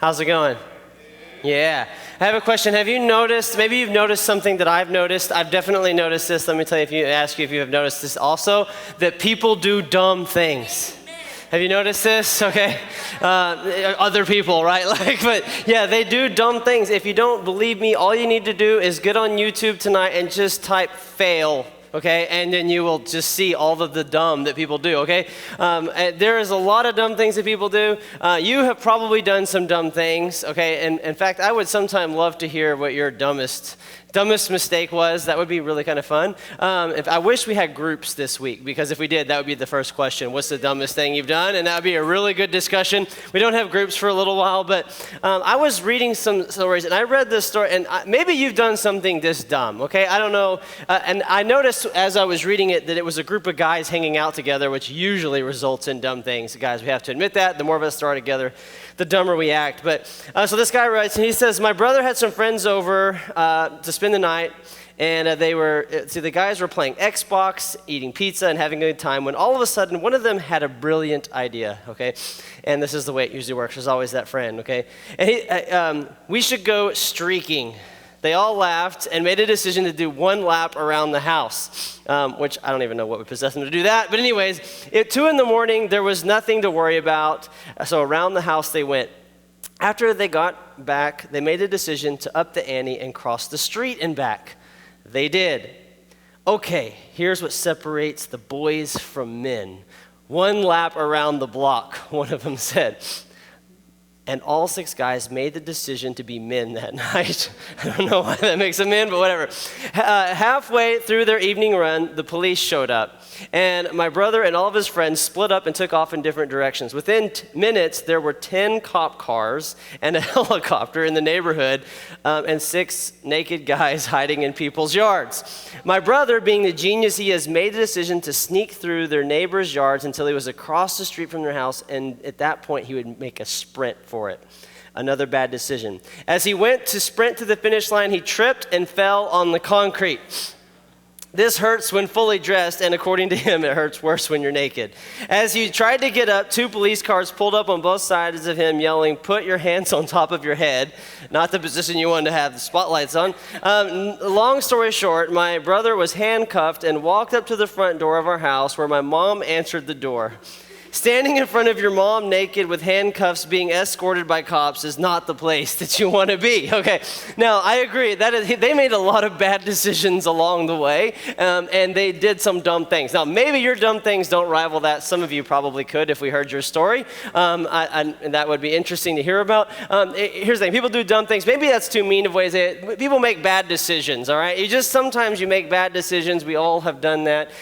How's it going? Yeah. I have a question. Have you noticed, maybe you've noticed something that I've noticed. I've definitely noticed this. Let me tell you, ask you if you have noticed this also, that people do dumb things. Have you noticed this? Okay. Other people, right? But yeah, they do dumb things. If you don't believe me, all you need to do is get on YouTube tonight and just type fail. Okay, and then you will just see all of the dumb that people do, okay? There is a lot of dumb things that people do. You have probably done some dumb things, okay? And in fact, I would sometime love to hear what your dumbest mistake was. That would be really kind of fun. I wish we had groups this week, because if we did, that would be the first question. What's the dumbest thing you've done? And that would be a really good discussion. We don't have groups for a little while, but I was reading some stories, and I read this story, and maybe you've done something this dumb, okay? I don't know. And I noticed as I was reading it that it was a group of guys hanging out together, which usually results in dumb things. Guys, we have to admit that. The more of us are together, the dumber we act. But so this guy writes, and he says, my brother had some friends over to spend the night, and the guys were playing Xbox, eating pizza, and having a good time, when all of a sudden, one of them had a brilliant idea, okay? And this is the way it usually works. There's always that friend, okay? And we should go streaking. They all laughed and made a decision to do one lap around the house, which I don't even know what would possess them to do that. But anyways, at 2 a.m, there was nothing to worry about, so around the house they went. After they got back, they made a decision to up the ante and cross the street and back. They did. Okay, here's what separates the boys from men. One lap around the block, one of them said. And all 6 guys made the decision to be men that night. I don't know why that makes them men, but whatever. Halfway through their evening run, the police showed up. And my brother and all of his friends split up and took off in different directions. Within minutes, there were 10 cop cars and a helicopter in the neighborhood, and 6 naked guys hiding in people's yards. My brother, being the genius he is, made the decision to sneak through their neighbors' yards until he was across the street from their house, and at that point, he would make a sprint for it. Another bad decision. As he went to sprint to the finish line, he tripped and fell on the concrete. This hurts when fully dressed, and according to him, it hurts worse when you're naked. As he tried to get up, 2 police cars pulled up on both sides of him, yelling, "Put your hands on top of your head." Not the position you wanted to have the spotlights on. Long story short, my brother was handcuffed and walked up to the front door of our house, where my mom answered the door. Standing in front of your mom naked with handcuffs being escorted by cops is not the place that you want to be. Okay, now I agree that they made a lot of bad decisions along the way, and they did some dumb things. Now maybe your dumb things don't rival that. Some of you probably could if we heard your story, and that would be interesting to hear about. Here's the thing, people do dumb things. Maybe that's too mean of ways. People make bad decisions, all right? Sometimes you make bad decisions. We all have done that,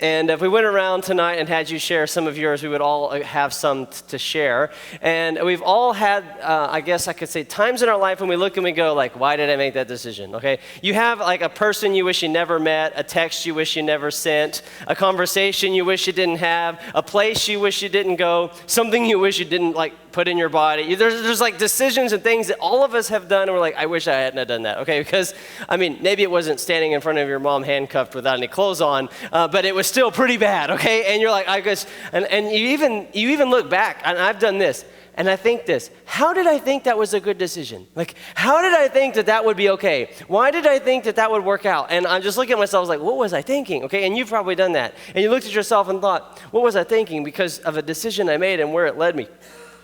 and if we went around tonight and had you share some of yours, we would all have some to share. And we've all had, I guess I could say, times in our life when we look and we go like, why did I make that decision? Okay, you have like a person you wish you never met, a text you wish you never sent, a conversation you wish you didn't have, a place you wish you didn't go, something you wish you didn't like put in your body. There's like decisions and things that all of us have done, and we're like, I wish I hadn't have done that, okay? Because, I mean, maybe it wasn't standing in front of your mom handcuffed without any clothes on, but it was still pretty bad, okay? And you're like, I guess, and you even look back, and I've done this, and I think this, how did I think that was a good decision? Like, how did I think that would be okay? Why did I think that would work out? And I'm just looking at myself, I was like, what was I thinking? Okay, and you've probably done that. And you looked at yourself and thought, what was I thinking because of a decision I made and where it led me?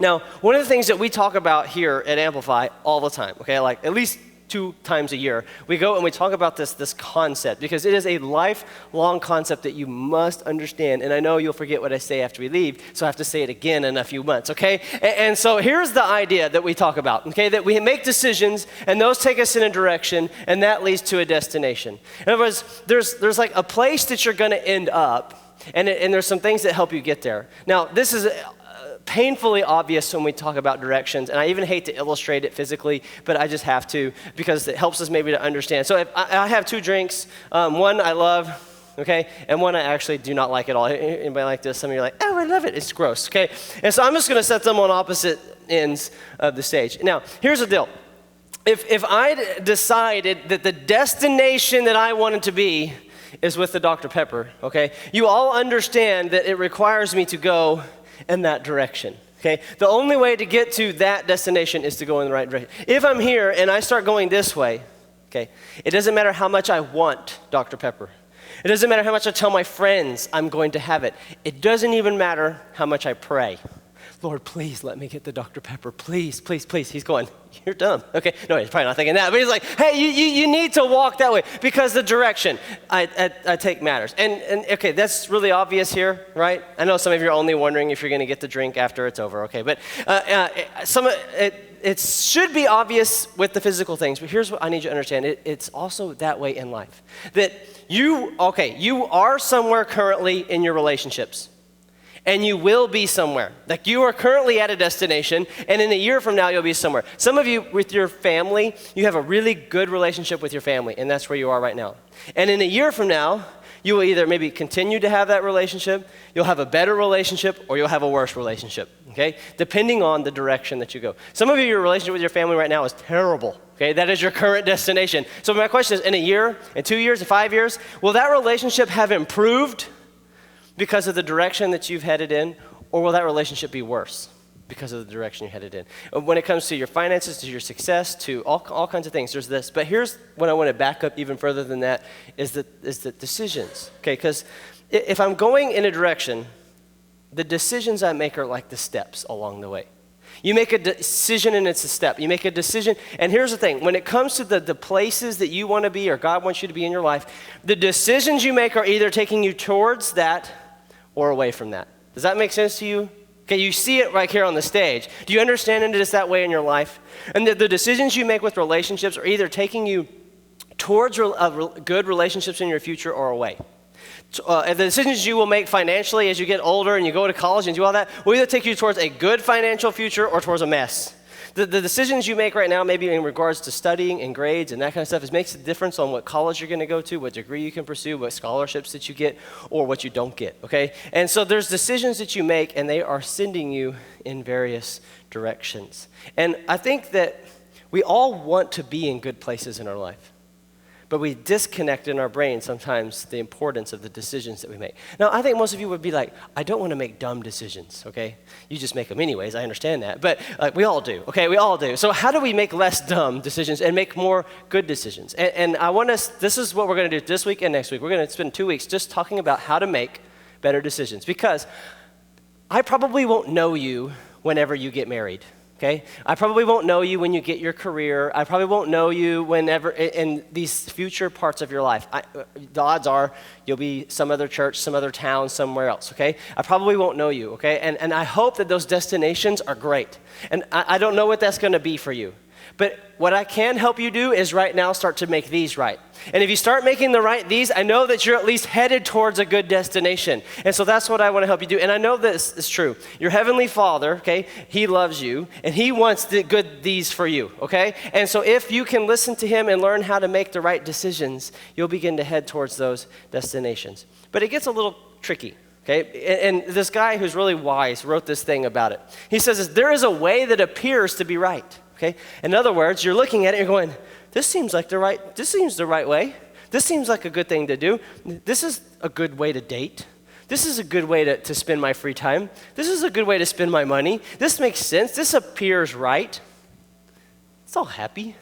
Now, one of the things that we talk about here at Amplify all the time, okay, like at least 2 times a year, we go and we talk about this concept, because it is a lifelong concept that you must understand. And I know you'll forget what I say after we leave, so I have to say it again in a few months, okay? And so here's the idea that we talk about, okay? That we make decisions, and those take us in a direction, and that leads to a destination. In other words, there's like a place that you're going to end up, and there's some things that help you get there. Now, this is painfully obvious when we talk about directions, and I even hate to illustrate it physically, but I just have to, because it helps us maybe to understand. So if I have 2 drinks, one I love, okay, and one I actually do not like at all. Anybody like this? Some of you are like, oh, I love it. It's gross, okay? And so I'm just going to set them on opposite ends of the stage. Now, here's the deal. If I decided that the destination that I wanted to be is with the Dr. Pepper, okay, you all understand that it requires me to go in that direction. Okay? The only way to get to that destination is to go in the right direction. If I'm here and I start going this way, okay, it doesn't matter how much I want Dr. Pepper. It doesn't matter how much I tell my friends I'm going to have it. It doesn't even matter how much I pray. Lord, please let me get the Dr. Pepper. Please, please, please. He's going, you're dumb. Okay, no, he's probably not thinking that. But he's like, hey, you need to walk that way because the direction I take matters. And okay, that's really obvious here, right? I know some of you are only wondering if you're going to get the drink after it's over, okay? But it should be obvious with the physical things. But here's what I need you to understand. It's also that way in life. That you are somewhere currently in your relationships. And you will be somewhere. Like you are currently at a destination, and in a year from now, you'll be somewhere. Some of you, with your family, you have a really good relationship with your family, and that's where you are right now. And in a year from now, you will either maybe continue to have that relationship, you'll have a better relationship, or you'll have a worse relationship, okay? Depending on the direction that you go. Some of you, your relationship with your family right now is terrible, okay? That is your current destination. So my question is, in a year, in 2 years, in 5 years, will that relationship have improved because of the direction that you've headed in, or will that relationship be worse because of the direction you're headed in? When it comes to your finances, to your success, to all kinds of things, there's this. But here's what I want to back up even further than that, is the decisions, okay? Because if I'm going in a direction, the decisions I make are like the steps along the way. You make a decision and it's a step. You make a decision, and here's the thing. When it comes to the places that you want to be or God wants you to be in your life, the decisions you make are either taking you towards that or away from that. Does that make sense to you? Okay, you see it right here on the stage. Do you understand it is that way in your life? And the decisions you make with relationships are either taking you towards good relationships in your future or away. The decisions you will make financially as you get older and you go to college and do all that will either take you towards a good financial future or towards a mess. The decisions you make right now, maybe in regards to studying and grades and that kind of stuff, makes a difference on what college you're going to go to, what degree you can pursue, what scholarships that you get, or what you don't get, okay? And so there's decisions that you make, and they are sending you in various directions. And I think that we all want to be in good places in our life. But we disconnect in our brain sometimes the importance of the decisions that we make. Now, I think most of you would be like, I don't want to make dumb decisions, okay? You just make them anyways, I understand that. But we all do, okay? We all do. So how do we make less dumb decisions and make more good decisions? And I want us, this is what we're going to do this week and next week. We're going to spend 2 weeks just talking about how to make better decisions. Because I probably won't know you whenever you get married. Okay? I probably won't know you when you get your career. I probably won't know you whenever in these future parts of your life. The odds are you'll be some other church, some other town, somewhere else, okay? I probably won't know you, okay? And I hope that those destinations are great. And I don't know what that's going to be for you. But what I can help you do is right now start to make these right. And if you start making these, I know that you're at least headed towards a good destination. And so that's what I want to help you do. And I know this is true. Your heavenly Father, okay, He loves you, and He wants these for you, okay? And so if you can listen to Him and learn how to make the right decisions, you'll begin to head towards those destinations. But it gets a little tricky. Okay, and this guy who's really wise wrote this thing about it. He says, there is a way that appears to be right. Okay? In other words, you're looking at it and you're going, this seems the right way. This seems like a good thing to do. This is a good way to date. This is a good way to spend my free time. This is a good way to spend my money. This makes sense. This appears right. It's all happy.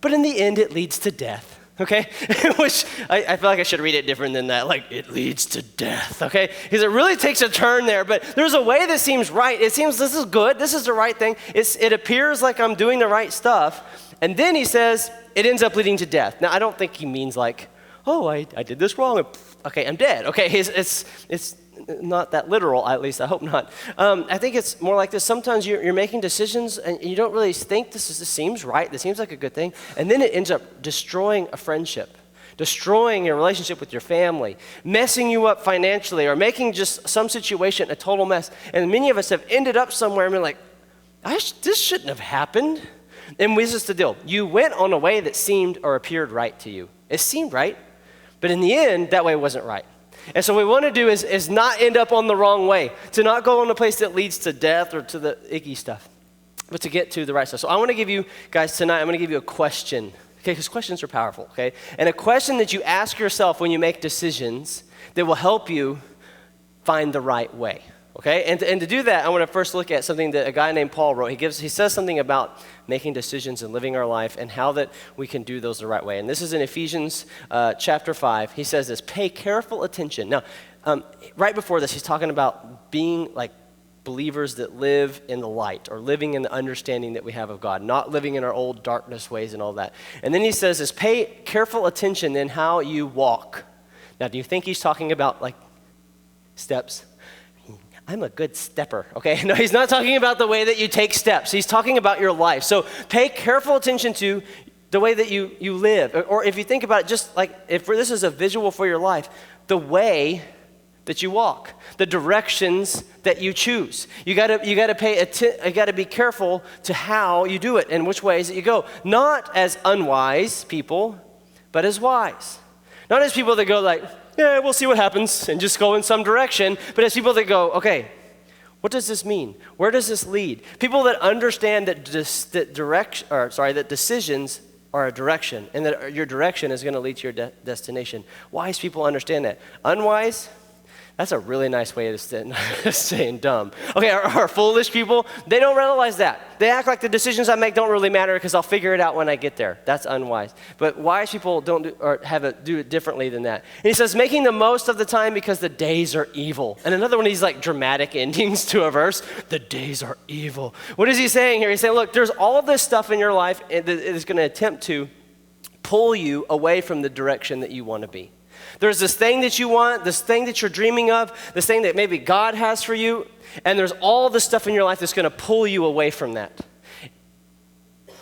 But in the end, it leads to death. Okay? Which I feel like I should read it different than that. Like, it leads to death, okay? Because it really takes a turn there. But there's a way that seems right. It seems this is good. This is the right thing. It appears like I'm doing the right stuff. And then he says, it ends up leading to death. Now, I don't think he means like, oh, I did this wrong. Okay, I'm dead. Okay, it's not that literal, at least I hope not. I think it's more like this. Sometimes you're making decisions and you don't really think this seems right, this seems like a good thing, and then it ends up destroying a friendship, destroying your relationship with your family, messing you up financially, or making just some situation a total mess. And many of us have ended up somewhere and been like, this shouldn't have happened. And this is the deal. You went on a way that seemed or appeared right to you. It seemed right, but in the end, that way wasn't right. And so what we want to do is not end up on the wrong way, to not go on a place that leads to death or to the icky stuff, but to get to the right stuff. So I want to give you guys tonight, I'm going to give you a question, okay, because questions are powerful, okay? And a question that you ask yourself when you make decisions that will help you find the right way, Okay, and to do that, I want to first look at something that a guy named Paul wrote. He says something about making decisions and living our life and how that we can do those the right way. And this is in Ephesians chapter 5. He says this, pay careful attention. Now, right before this, he's talking about being like believers that live in the light or living in the understanding that we have of God, not living in our old darkness ways and all that. And then he says this, pay careful attention in how you walk. Now, do you think he's talking about like steps? I'm a good stepper, okay? No, he's not talking about the way that you take steps. He's talking about your life. So pay careful attention to the way that you live. Or if you think about it, just like if this is a visual for your life, the way that you walk, the directions that you choose. You gotta be careful to how you do it and which ways that you go. Not as unwise people, but as wise. Not as people that go like, yeah, we'll see what happens, and just go in some direction, but as people that go, okay, what does this mean? Where does this lead? People that understand that decisions are a direction, and that your direction is going to lead to your destination. Wise people understand that. Unwise, that's a really nice way of saying dumb. Okay, our foolish people, they don't realize that. They act like the decisions I make don't really matter because I'll figure it out when I get there. That's unwise. But wise people do it differently than that. And he says, making the most of the time because the days are evil. And another one of these like dramatic endings to a verse, the days are evil. What is he saying here? He's saying, look, there's all this stuff in your life that is going to attempt to pull you away from the direction that you want to be. There's this thing that you want, this thing that you're dreaming of, this thing that maybe God has for you, and there's all this stuff in your life that's going to pull you away from that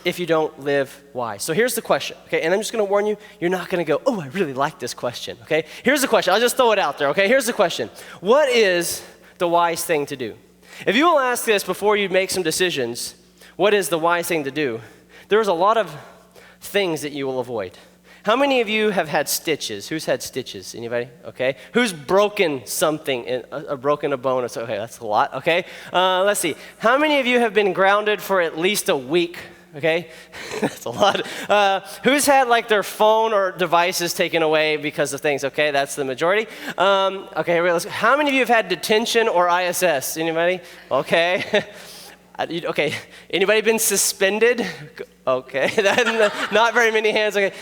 if you don't live wise. So here's the question, okay? And I'm just going to warn you, you're not going to go, oh, I really like this question, okay? Here's the question. I'll just throw it out there, okay? Here's the question. What is the wise thing to do? If you will ask this before you make some decisions, what is the wise thing to do? There's a lot of things that you will avoid. How many of you have had stitches? Who's had stitches? Anybody? Okay. Who's broken something, broken a bone? Okay, that's a lot. Okay. Let's see. How many of you have been grounded for at least a week? Okay, that's a lot. Who's had like their phone or devices taken away because of things? Okay, that's the majority. Okay, how many of you have had detention or ISS? Anybody? Okay. Okay, anybody been suspended? Okay, not very many hands. Okay,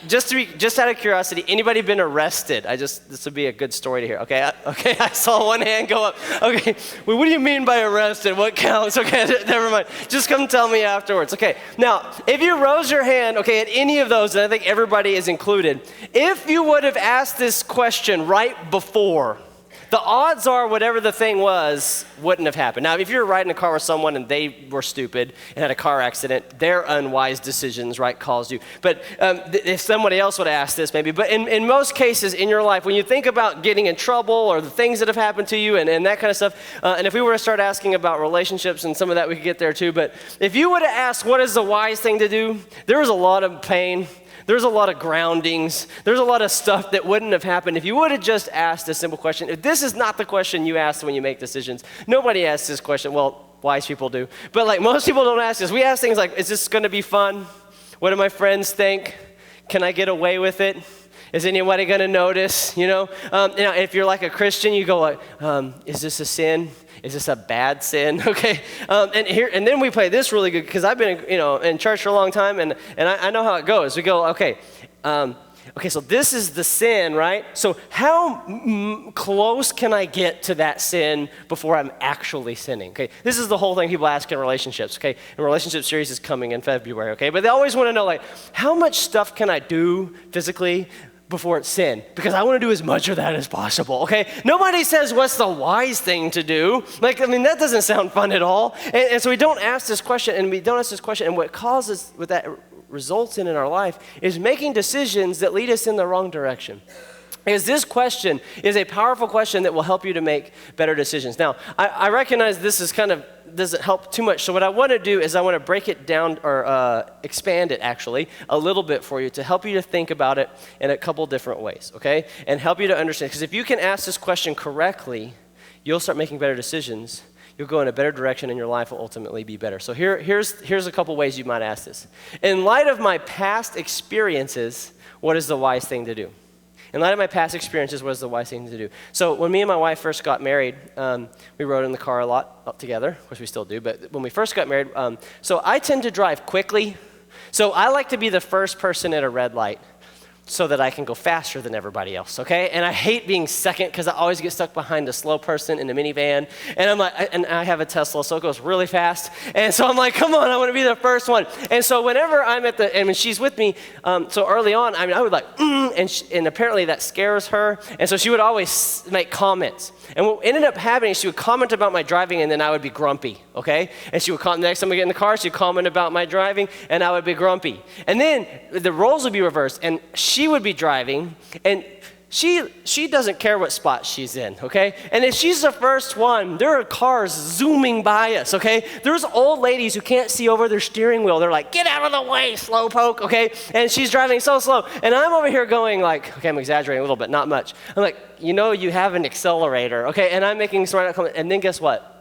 just out of curiosity, anybody been arrested? This would be a good story to hear. Okay, I saw one hand go up. Okay, well, what do you mean by arrested? What counts? Okay, never mind. Just come tell me afterwards. Okay, now, if you rose your hand, okay, at any of those, and I think everybody is included, if you would have asked this question right before, the odds are whatever the thing was wouldn't have happened. Now, if you're riding a car with someone and they were stupid and had a car accident, their unwise decisions, right, caused you. But if somebody else would have asked this maybe, but in most cases in your life, when you think about getting in trouble or the things that have happened to you and that kind of stuff, and if we were to start asking about relationships and some of that, we could get there too. But if you would have asked what is the wise thing to do, there was a lot of pain. There's a lot of groundings. There's a lot of stuff that wouldn't have happened if you would have just asked a simple question. If this is not the question you ask when you make decisions, nobody asks this question. Well, wise people do. But like most people don't ask this. We ask things like, is this going to be fun? What do my friends think? Can I get away with it? Is anybody going to notice? You know, if you're like a Christian, you go like, is this a sin? Is this a bad sin? Okay, and then we play this really good because I've been in church for a long time and I know how it goes. We go okay, so this is the sin, right? So how close can I get to that sin before I'm actually sinning? Okay, this is the whole thing people ask in relationships. Okay, and relationship series is coming in February. Okay, but they always want to know like how much stuff can I do physically before it's sin, because I want to do as much of that as possible, okay? Nobody says what's the wise thing to do. Like, I mean, that doesn't sound fun at all. And so we don't ask this question, and what causes, what that results in our life is making decisions that lead us in the wrong direction. Because this question is a powerful question that will help you to make better decisions. Now, I recognize this is kind of doesn't help too much. So what I want to do is I want to break it down or expand it actually a little bit for you to help you to think about it in a couple different ways, okay? And help you to understand. Because if you can ask this question correctly, you'll start making better decisions. You'll go in a better direction and your life will ultimately be better. So here's a couple ways you might ask this. In light of my past experiences, what is the wise thing to do? In light of my past experiences, what is the wise thing to do? So when me and my wife first got married, we rode in the car a lot together. Of course, we still do. But when we first got married, so I tend to drive quickly. So I like to be the first person at a red light so that I can go faster than everybody else, okay? And I hate being second because I always get stuck behind a slow person in a minivan. And I'm like, and I have a Tesla, so it goes really fast. And so I'm like, come on, I want to be the first one. And so whenever I'm and when she's with me, so early on, I would like, and apparently that scares her. And so she would always make comments. And what ended up happening, she would comment about my driving, and then I would be grumpy, okay? And she would comment, next time we get in the car, she'd comment about my driving, and I would be grumpy. And then the roles would be reversed, and she would be driving, and she doesn't care what spot she's in, okay? And if she's the first one, there are cars zooming by us, okay? There's old ladies who can't see over their steering wheel. They're like, get out of the way, slowpoke, okay? And she's driving so slow. And I'm over here going like, okay, I'm exaggerating a little bit, not much. I'm like, you have an accelerator, okay? And I'm making smart comments. And then guess what?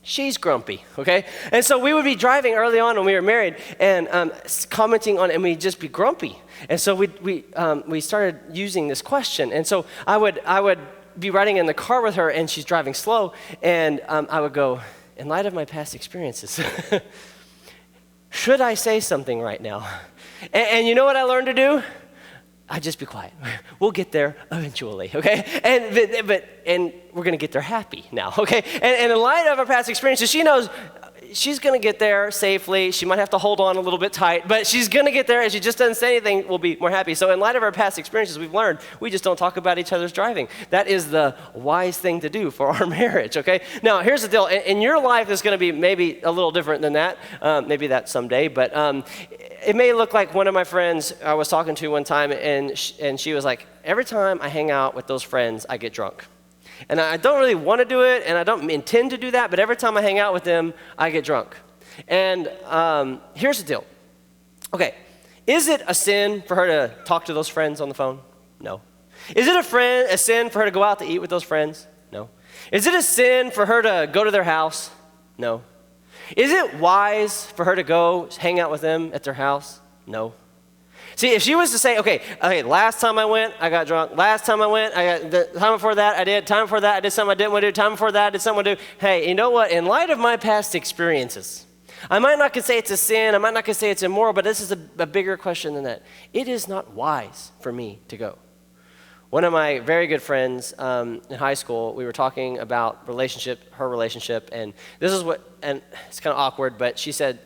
She's grumpy, okay? And so we would be driving early on when we were married and commenting on it, and we'd just be grumpy. And so we started using this question. And so I would be riding in the car with her, and she's driving slow, and I would go, in light of my past experiences, should I say something right now? And you know what I learned to do? I'd just be quiet. We'll get there eventually, okay? And we're gonna get there happy now, okay? And in light of our past experiences, she knows she's gonna get there safely. She might have to hold on a little bit tight, but she's gonna get there, and she just doesn't say anything, we'll be more happy. So in light of our past experiences, we've learned we just don't talk about each other's driving. That is the wise thing to do for our marriage, okay? Now, here's the deal. In your life, it's gonna be maybe a little different than that. Maybe that someday, but it may look like one of my friends I was talking to one time, and she was like, every time I hang out with those friends, I get drunk. And I don't really want to do it, and I don't intend to do that, but every time I hang out with them, I get drunk. And here's the deal. Okay, is it a sin for her to talk to those friends on the phone? No. Is it a sin for her to go out to eat with those friends? No. Is it a sin for her to go to their house? No. Is it wise for her to go hang out with them at their house? No. See, if she was to say, okay, last time I went, I got drunk. Last time I went, the time before that, I did. Time before that, I did something I didn't want to do. Time before that, I did something I do. Hey, you know what? In light of my past experiences, I might not could say it's a sin. I might not could say it's immoral, but this is a bigger question than that. It is not wise for me to go. One of my very good friends in high school, we were talking about her relationship, and this is and it's kind of awkward, but she said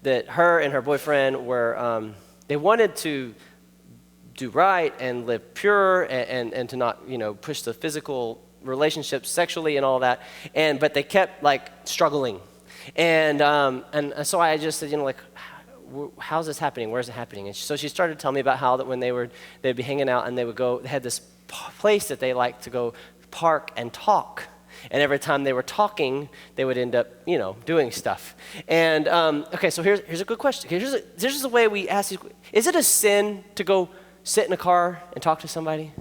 that her and her boyfriend were, they wanted to do right and live pure and to not, push the physical relationships sexually and all that, but they kept like struggling. And so I just said, how's this happening? Where's it happening? And so she started telling me about how that when they'd be hanging out and they had this place that they liked to go park and talk. And every time they were talking, they would end up, doing stuff. And okay, so here's a good question. Here's the way we ask these. Is it a sin to go sit in a car and talk to somebody?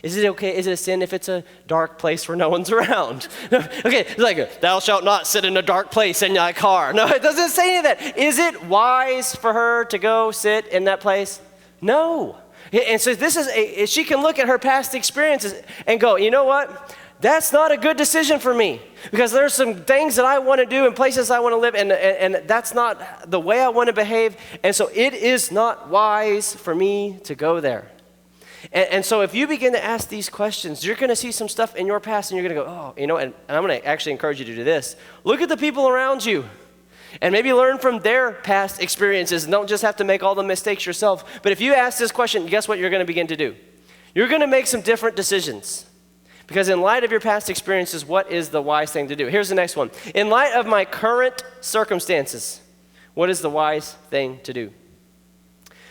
Is it okay? Is it a sin if it's a dark place where no one's around? Okay, it's like, thou shalt not sit in a dark place in thy car. No, it doesn't say any of that. Is it wise for her to go sit in that place? No. And so she can look at her past experiences and go, you know what? That's not a good decision for me because there's some things that I want to do and places I want to live, and that's not the way I want to behave. And so it is not wise for me to go there. And so if you begin to ask these questions, you're going to see some stuff in your past, and you're going to go, and I'm going to actually encourage you to do this. Look at the people around you and maybe learn from their past experiences, and don't just have to make all the mistakes yourself. But if you ask this question, guess what you're going to begin to do? You're going to make some different decisions. Because in light of your past experiences, what is the wise thing to do? Here's the next one. In light of my current circumstances, what is the wise thing to do?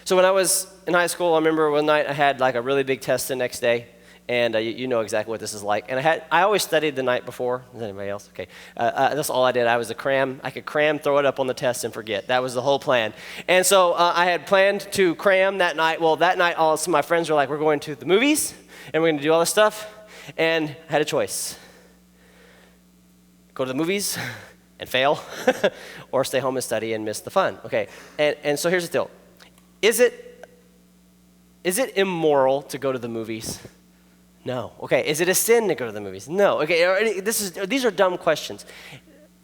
So when I was in high school, I remember one night I had like a really big test the next day, and you know exactly what this is like. And I always studied the night before. Is anybody else? Okay. That's all I did. I could cram, throw it up on the test, and forget. That was the whole plan. And so I had planned to cram that night. Well, that night, all some of my friends were like, we're going to the movies, and we're going to do all this stuff. And I had a choice. Go to the movies and fail, or stay home and study and miss the fun. Okay, and so here's the deal. Is it is it immoral to go to the movies? No. Okay, is it a sin to go to the movies? No. Okay, these are dumb questions.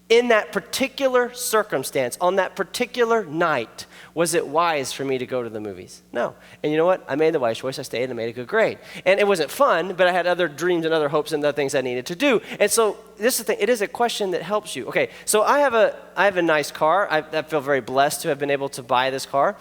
In that particular circumstance, on that particular night, was it wise for me to go to the movies? No. And you know what? I made the wise choice. I stayed and I made a good grade. And it wasn't fun, but I had other dreams and other hopes and other things I needed to do. And so this is the thing. It is a question that helps you. Okay, so I have a nice car. I feel very blessed to have been able to buy this car.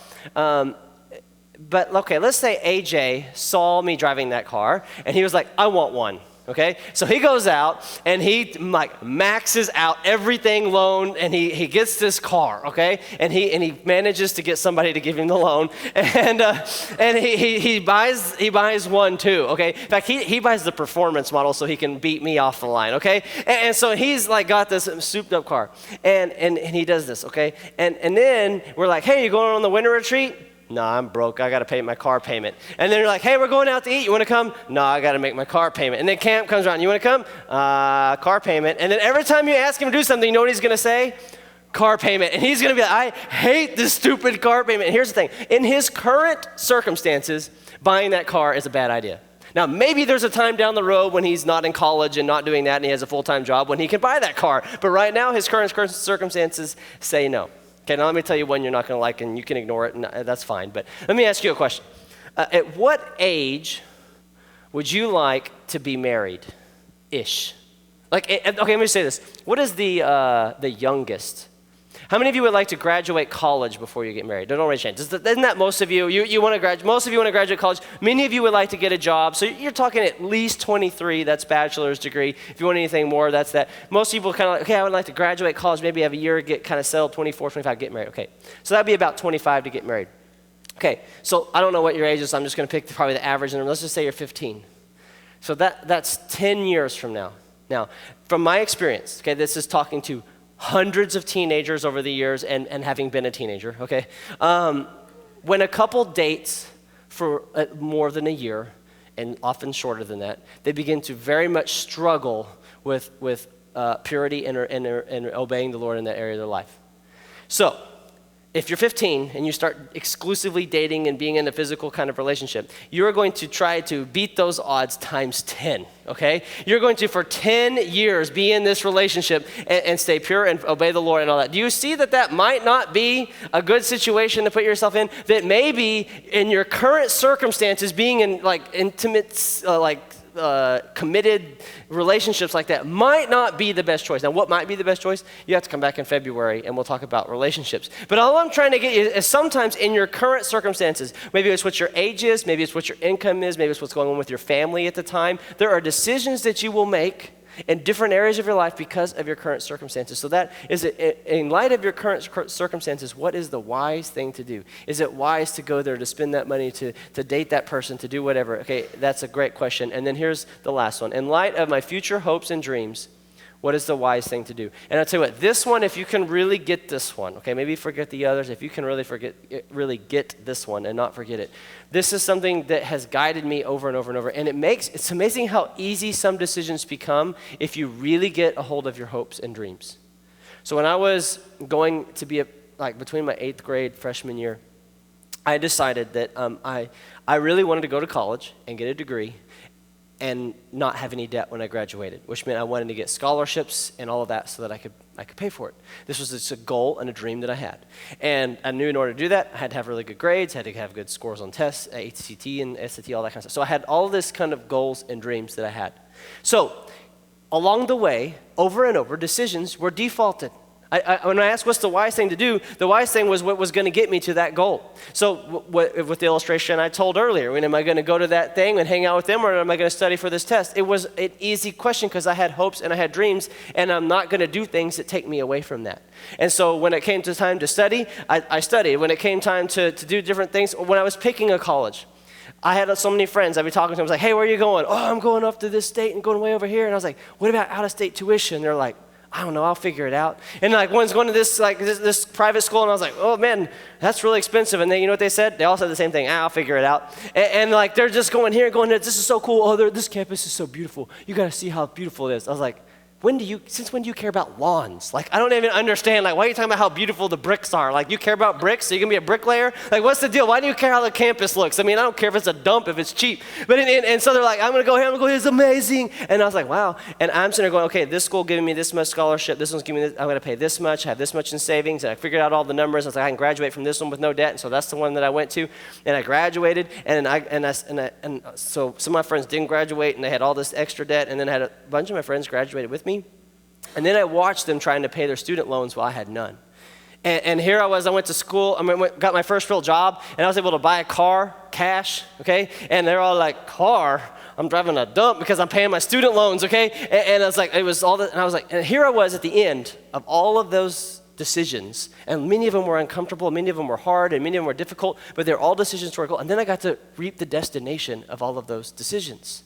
But okay, let's say AJ saw me driving that car, and he was like, I want one. Okay, so he goes out and he like maxes out everything loan, and he gets this car. Okay, and he manages to get somebody to give him the loan, and he buys one too. Okay, in fact he buys the performance model so he can beat me off the line. Okay, and so he's like got this souped up car, and he does this. Okay, and then we're like, hey, you going on the winter retreat? No, I'm broke. I got to pay my car payment. And then you're like, hey, we're going out to eat. You want to come? No, I got to make my car payment. And then camp comes around. You want to come? Car payment. And then every time you ask him to do something, you know what he's going to say? Car payment. And he's going to be like, I hate this stupid car payment. And here's the thing. In his current circumstances, buying that car is a bad idea. Now, maybe there's a time down the road when he's not in college and not doing that and he has a full-time job when he can buy that car. But right now, his current circumstances say no. Okay, now let me tell you one you're not going to like, and you can ignore it, and that's fine. But let me ask you a question. At what age would you like to be married-ish? Okay, let me say this. What is the youngest? How many of you would like to graduate college before you get married? Don't raise your hand. Isn't that most of you? You want to graduate. Most of you want to graduate college. Many of you would like to get a job. So you're talking at least 23. That's bachelor's degree. If you want anything more, that's that. Most people kind of like, okay, I would like to graduate college, maybe have a year, get kind of settled, 24, 25, get married. Okay, so that'd be about 25 to get married. Okay, so I don't know what your age is. So I'm just going to pick probably the average number. Let's just say you're 15. So that's 10 years from now. Now, from my experience, okay, this is talking to hundreds of teenagers over the years and having been a teenager, okay? When a couple dates for more than a year, and often shorter than that, they begin to very much struggle with purity and obeying the Lord in that area of their life. So, if you're 15 and you start exclusively dating and being in a physical kind of relationship, you're going to try to beat those odds times 10, okay? You're going to, for 10 years, be in this relationship and stay pure and obey the Lord and all that. Do you see that might not be a good situation to put yourself in? That maybe in your current circumstances, being in like intimate, committed relationships like that might not be the best choice. Now, what might be the best choice? You have to come back in February and we'll talk about relationships. But all I'm trying to get you is sometimes in your current circumstances, maybe it's what your age is, maybe it's what your income is, maybe it's what's going on with your family at the time. There are decisions that you will make in different areas of your life because of your current circumstances. So that is, in light of your current circumstances, what is the wise thing to do? Is it wise to go there, to spend that money, to date that person, to do whatever? Okay, that's a great question. And then here's the last one. In light of my future hopes and dreams, what is the wise thing to do? And I'll tell you what, this one, if you can really get this one, okay, maybe forget the others, if you can really get this one and not forget it. This is something that has guided me over and over and over. And it's amazing how easy some decisions become if you really get a hold of your hopes and dreams. So when I was going to be between my 8th grade freshman year, I decided that I really wanted to go to college and get a degree and not have any debt when I graduated, which meant I wanted to get scholarships and all of that so that I could pay for it. This was just a goal and a dream that I had. And I knew in order to do that, I had to have really good grades, had to have good scores on tests, ACT and SAT, all that kind of stuff. So I had all this kind of goals and dreams that I had. So along the way, over and over, decisions were defaulted. When I asked what's the wise thing to do, the wise thing was what was going to get me to that goal. So with the illustration I told earlier, am I going to go to that thing and hang out with them, or am I going to study for this test? It was an easy question because I had hopes and I had dreams, and I'm not going to do things that take me away from that. And so when it came to time to study, I studied. When it came time to do different things, when I was picking a college, I had so many friends. I'd be talking to them. I was like, hey, where are you going? Oh, I'm going off to this state and going way over here. And I was like, what about out-of-state tuition? They're like, I don't know, I'll figure it out. And one's going to this private school, and I was like, oh man, that's really expensive. And then you know what they said? They all said the same thing, I'll figure it out. And they're just going here, going there, this is so cool. Oh, this campus is so beautiful. You got to see how beautiful it is. I was like, since when do you care about lawns? Like, I don't even understand, like, why are you talking about how beautiful the bricks are? Like, you care about bricks, so you can be a bricklayer? Like, what's the deal? Why do you care how the campus looks? I mean, I don't care if it's a dump, if it's cheap. But, and so they're like, I'm gonna go here, it's amazing. And I was like, wow. And I'm sitting there going, okay, this school giving me this much scholarship, this one's giving me this, I'm gonna pay this much, I have this much in savings, and I figured out all the numbers. I was like, I can graduate from this one with no debt, and so that's the one that I went to. And I graduated, and so some of my friends didn't graduate, and they had all this extra debt, and then I had a bunch of my friends graduated with me. And then I watched them trying to pay their student loans while I had none. And here I was, I went to school, got my first real job, and I was able to buy a car, cash, okay? And they're all like, car? I'm driving a dump because I'm paying my student loans, okay? And I was like, it was all that, and I was like, and here I was at the end of all of those decisions, and many of them were uncomfortable, many of them were hard, and many of them were difficult, but they're all decisions toward a goal. And then I got to reap the destination of all of those decisions.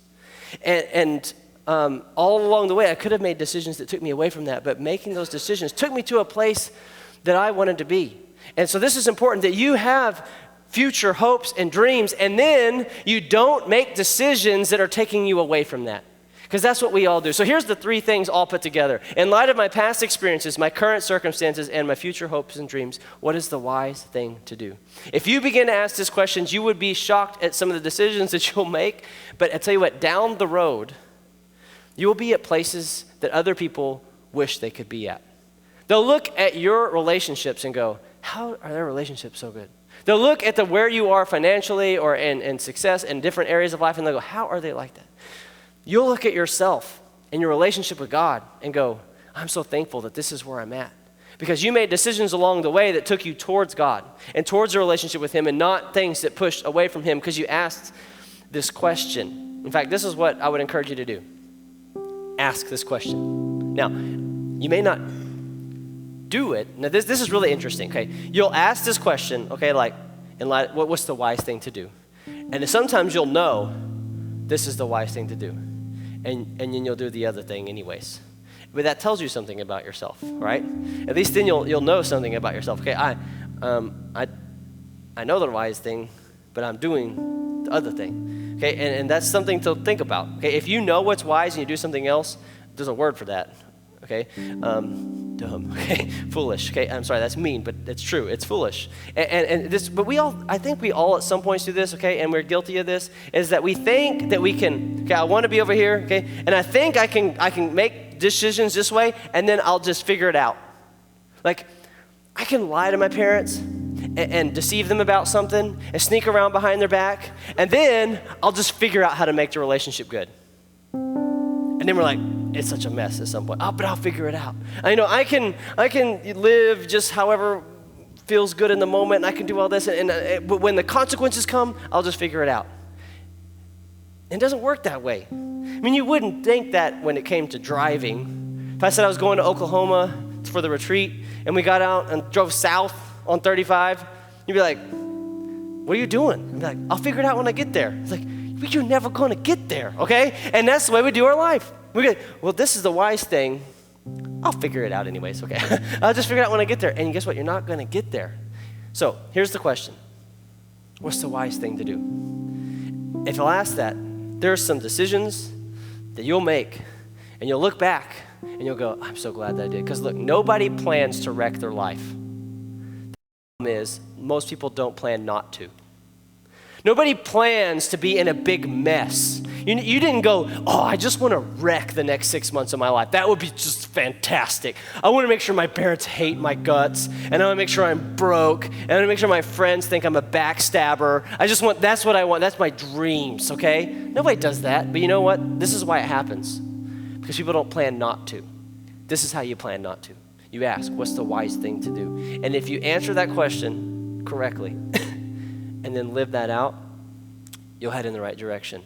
And all along the way, I could have made decisions that took me away from that, but making those decisions took me to a place that I wanted to be. And so this is important, that you have future hopes and dreams, and then you don't make decisions that are taking you away from that. Because that's what we all do. So here's the three things all put together. In light of my past experiences, my current circumstances, and my future hopes and dreams, what is the wise thing to do? If you begin to ask these questions, you would be shocked at some of the decisions that you'll make. But I tell you what, down the road, you will be at places that other people wish they could be at. They'll look at your relationships and go, how are their relationships so good? They'll look at where you are financially or in success in different areas of life, and they'll go, how are they like that? You'll look at yourself and your relationship with God and go, I'm so thankful that this is where I'm at. Because you made decisions along the way that took you towards God and towards a relationship with Him, and not things that pushed away from Him because you asked this question. In fact, this is what I would encourage you to do. Ask this question. Now, you may not do it. Now, this is really interesting, okay? You'll ask this question, okay, like, what's the wise thing to do? And sometimes you'll know this is the wise thing to do. And then you'll do the other thing anyways. But that tells you something about yourself, right? At least then you'll know something about yourself. Okay, I know the wise thing, but I'm doing the other thing. Okay, and that's something to think about. Okay, if you know what's wise and you do something else, there's a word for that. Okay, dumb. Okay, foolish. Okay, I'm sorry, that's mean, but it's true. It's foolish. And this, but I think we all at some points do this. Okay, and we're guilty of this. Is that we think that we can. Okay, I want to be over here. Okay, and I think I can make decisions this way, and then I'll just figure it out. Like, I can lie to my parents and deceive them about something and sneak around behind their back, and then I'll just figure out how to make the relationship good. And then we're like, it's such a mess at some point. But I'll figure it out. I can live just however feels good in the moment, and I can do all this, but when the consequences come, I'll just figure it out. It doesn't work that way. I mean, you wouldn't think that when it came to driving. If I said I was going to Oklahoma for the retreat, and we got out and drove south on 35, you'd be like, what are you doing? I'd be like, I'll figure it out when I get there. It's like, you're never going to get there, okay? And that's the way we do our life. We go, well, this is the wise thing. I'll figure it out anyways, okay? I'll just figure it out when I get there. And guess what? You're not going to get there. So here's the question. What's the wise thing to do? If I'll ask that, there are some decisions that you'll make, and you'll look back, and you'll go, I'm so glad that I did. Because look, nobody plans to wreck their life. The problem is, most people don't plan not to. Nobody plans to be in a big mess. You didn't go, I just want to wreck the next 6 months of my life. That would be just fantastic. I want to make sure my parents hate my guts, and I want to make sure I'm broke, and I want to make sure my friends think I'm a backstabber. That's what I want. That's my dreams, okay? Nobody does that, but you know what? This is why it happens. Because people don't plan not to. This is how you plan not to. You ask, what's the wise thing to do? And if you answer that question correctly, and then live that out, you'll head in the right direction.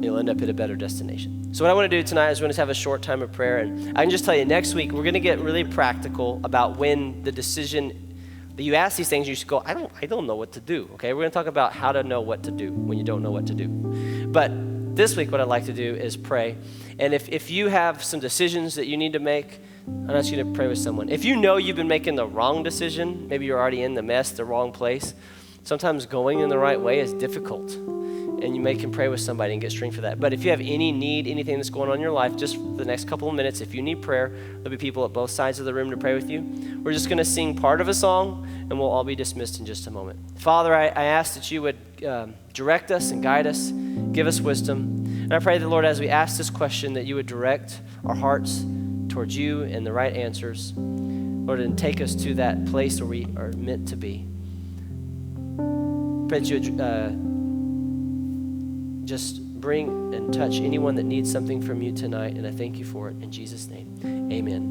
You'll end up at a better destination. So what I want to do tonight is we're going to have a short time of prayer. And I can just tell you, next week, we're going to get really practical about when the decision that you ask these things, you should go, I don't know what to do, okay? We're going to talk about how to know what to do when you don't know what to do. But this week, what I'd like to do is pray. And if you have some decisions that you need to make, I'd ask you to pray with someone. If you know you've been making the wrong decision, maybe you're already in the mess, the wrong place, sometimes going in the right way is difficult. and you can pray with somebody and get strength for that. But if you have any need, anything that's going on in your life, just for the next couple of minutes, if you need prayer, there'll be people at both sides of the room to pray with you. We're just going to sing part of a song, and we'll all be dismissed in just a moment. Father, I ask that you would direct us and guide us, give us wisdom. And I pray that, Lord, as we ask this question, that you would direct our hearts towards you and the right answers, Lord, and take us to that place where we are meant to be. Pray that you would just bring and touch anyone that needs something from you tonight, and I thank you for it. In Jesus' name, amen.